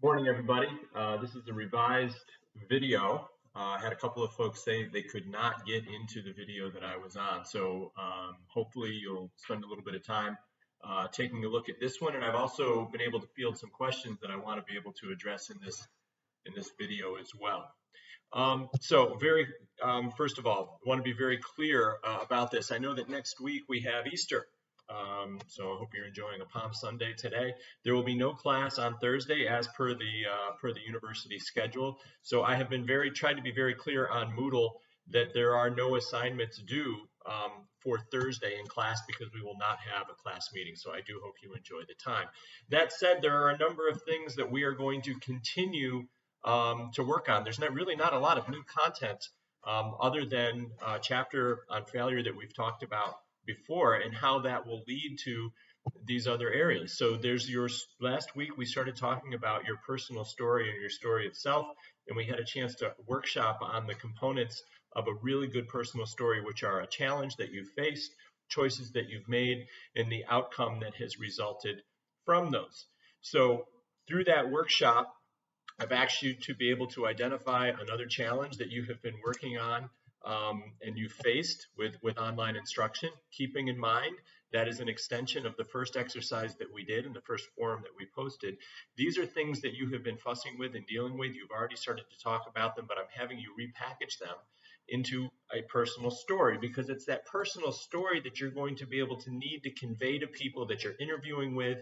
Morning, everybody. This is a revised video. I had a couple of folks say they could not get into the video that I was on. So hopefully you'll spend a little bit of time taking a look at this one. And I've also been able to field some questions that I want to be able to address in this video as well. First of all, I want to be very clear about this. I know that next week we have Easter. So I hope you're enjoying a Palm Sunday today. There will be no class on Thursday as per the university schedule. So I have been tried to be very clear on Moodle that there are no assignments due for Thursday in class because we will not have a class meeting. So I do hope you enjoy the time. That said, there are a number of things that we are going to continue to work on. There's really not a lot of new content other than a chapter on failure that we've talked about before and how that will lead to these other areas. So last week we started talking about your personal story and your story itself, and we had a chance to workshop on the components of a really good personal story, which are a challenge that you faced, choices that you've made, and the outcome that has resulted from those. So through that workshop, I've asked you to be able to identify another challenge that you have been working on and you faced with online instruction, keeping in mind that is an extension of the first exercise that we did in the first forum that we posted. These are things that you have been fussing with and dealing with. You've already started to talk about them, but I'm having you repackage them into a personal story because it's that personal story that you're going to be able to need to convey to people that you're interviewing with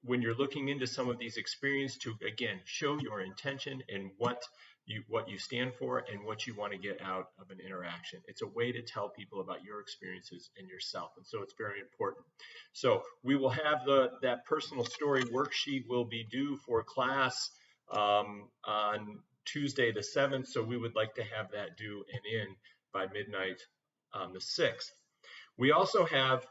when you're looking into some of these experiences to, again, show your intention and what you stand for and what you want to get out of an interaction. It's a way to tell people about your experiences and yourself, and so it's very important. So we will have that personal story worksheet will be due for class on Tuesday the 7th, so we would like to have that due and in by midnight on the 6th. We also have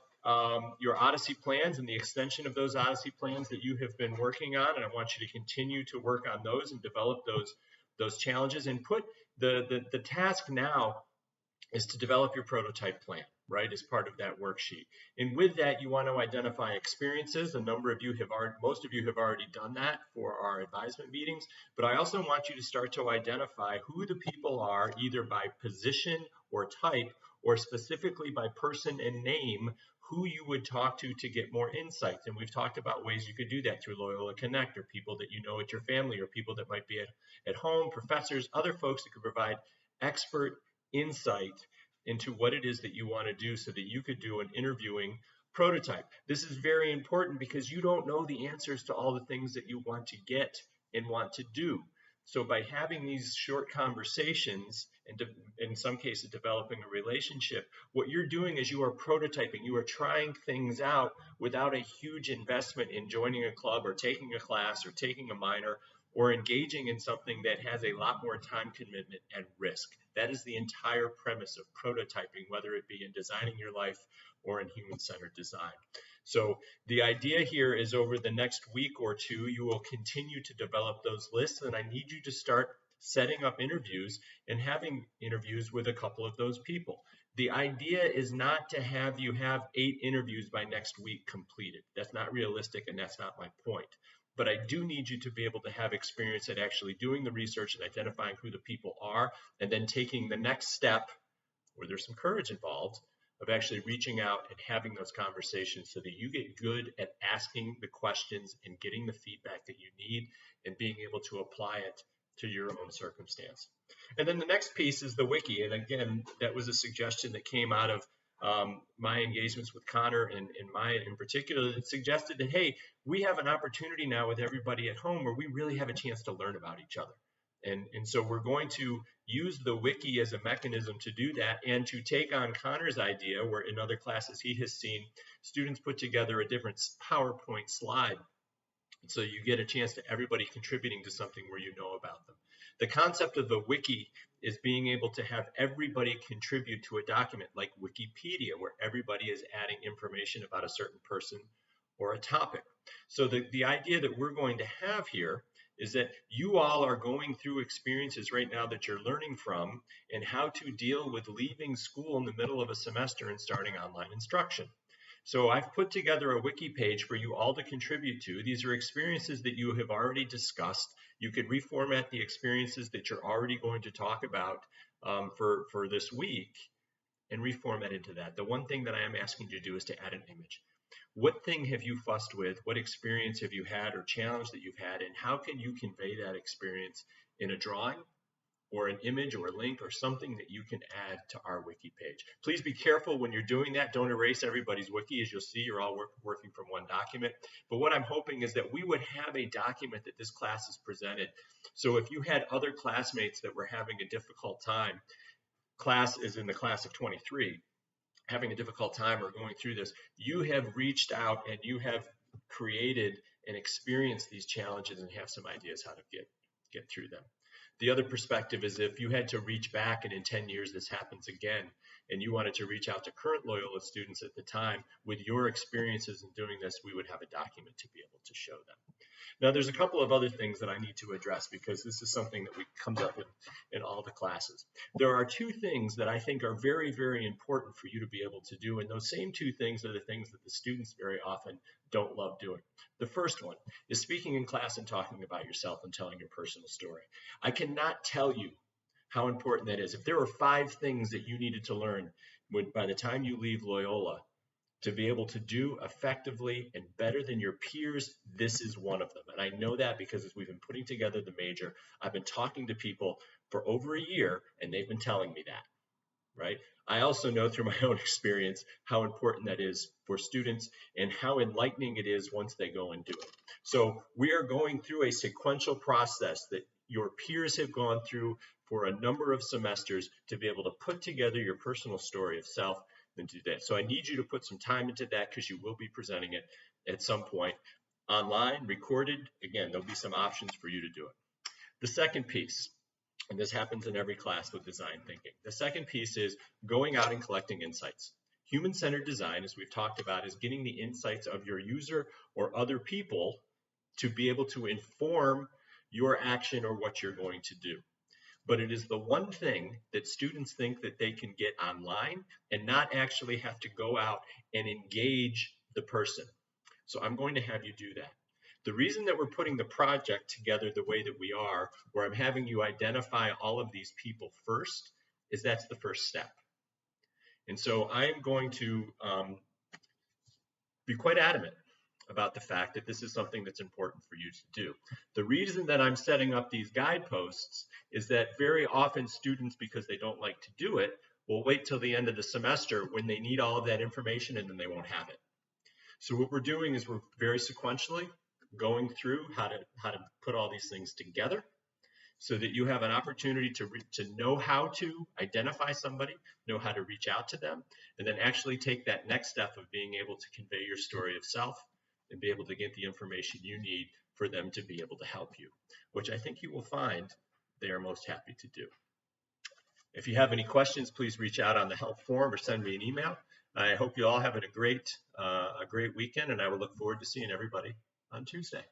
your Odyssey plans and the extension of those Odyssey plans that you have been working on, and I want you to continue to work on those and develop those challenges and put the task now is to develop your prototype plan, right, as part of that worksheet. And with that, you want to identify experiences. Most of you have already done that for our advisement meetings, but I also want you to start to identify who the people are, either by position or type, or specifically by person and name, who you would talk to get more insights. And we've talked about ways you could do that through Loyola Connect, or people that you know at your family, or people that might be at home, professors, other folks that could provide expert insight into what it is that you want to do so that you could do an interviewing prototype. This is very important because you don't know the answers to all the things that you want to get and want to do. So by having these short conversations and in some cases developing a relationship, what you're doing is you are prototyping. You are trying things out without a huge investment in joining a club or taking a class or taking a minor or engaging in something that has a lot more time commitment and risk. That is the entire premise of prototyping, whether it be in designing your life or in human-centered design. So the idea here is over the next week or two, you will continue to develop those lists, and I need you to start setting up interviews and having interviews with a couple of those people. The idea is not to have you have 8 interviews by next week completed. That's not realistic, and that's not my point. But I do need you to be able to have experience at actually doing the research and identifying who the people are, and then taking the next step, where there's some courage involved, of actually reaching out and having those conversations so that you get good at asking the questions and getting the feedback that you need and being able to apply it to your own circumstance. And then the next piece is the wiki. And again, that was a suggestion that came out of my engagements with Connor and Maya in particular, that suggested that, hey, we have an opportunity now with everybody at home where we really have a chance to learn about each other. And so we're going to use the wiki as a mechanism to do that and to take on Connor's idea, where in other classes he has seen students put together a different PowerPoint slide. So you get a chance to everybody contributing to something where you know about them. The concept of the wiki is being able to have everybody contribute to a document like Wikipedia, where everybody is adding information about a certain person or a topic. So the idea that we're going to have here is that you all are going through experiences right now that you're learning from and how to deal with leaving school in the middle of a semester and starting online instruction. So I've put together a wiki page for you all to contribute to. These are experiences that you have already discussed. You could reformat the experiences that you're already going to talk about for this week and reformat into that. The one thing that I am asking you to do is to add an image. What thing have you fussed with? What experience have you had or challenge that you've had? And how can you convey that experience in a drawing or an image or a link or something that you can add to our wiki page? Please be careful when you're doing that. Don't erase everybody's wiki. As you'll see, you're all working from one document. But what I'm hoping is that we would have a document that this class is presented. So if you had other classmates that were having a difficult time, class is in the class of 23, having a difficult time or going through this, you have reached out and you have created and experienced these challenges and have some ideas how to get through them. The other perspective is if you had to reach back and in 10 years this happens again and you wanted to reach out to current Loyola students at the time with your experiences in doing this, we would have a document to be able to show them. Now, there's a couple of other things that I need to address because this is something that comes up in all the classes. There are two things that I think are very, very important for you to be able to do, and those same two things are the things that the students very often don't love doing. The first one is speaking in class and talking about yourself and telling your personal story. I cannot tell you how important that is. If there were 5 things that you needed to learn by the time you leave Loyola, to be able to do effectively and better than your peers, this is one of them. And I know that because as we've been putting together the major, I've been talking to people for over a year and they've been telling me that, right? I also know through my own experience how important that is for students and how enlightening it is once they go and do it. So we are going through a sequential process that your peers have gone through for a number of semesters to be able to put together your personal story of self and do that. So I need you to put some time into that because you will be presenting it at some point online, recorded. Again, there'll be some options for you to do it. The second piece, and this happens in every class with design thinking. The second piece is going out and collecting insights. Human-centered design, as we've talked about, is getting the insights of your user or other people to be able to inform your action or what you're going to do. But it is the one thing that students think that they can get online and not actually have to go out and engage the person. So I'm going to have you do that. The reason that we're putting the project together the way that we are, where I'm having you identify all of these people first, is that's the first step. And so I'm going to be quite adamant about the fact that this is something that's important for you to do. The reason that I'm setting up these guideposts is that very often students, because they don't like to do it, will wait till the end of the semester when they need all of that information and then they won't have it. So what we're doing is we're very sequentially going through how to put all these things together so that you have an opportunity to know how to identify somebody, know how to reach out to them, and then actually take that next step of being able to convey your story of self and be able to get the information you need for them to be able to help you, which I think you will find they are most happy to do. If you have any questions, please reach out on the help form or send me an email. I hope you all have a great weekend, and I will look forward to seeing everybody on Tuesday.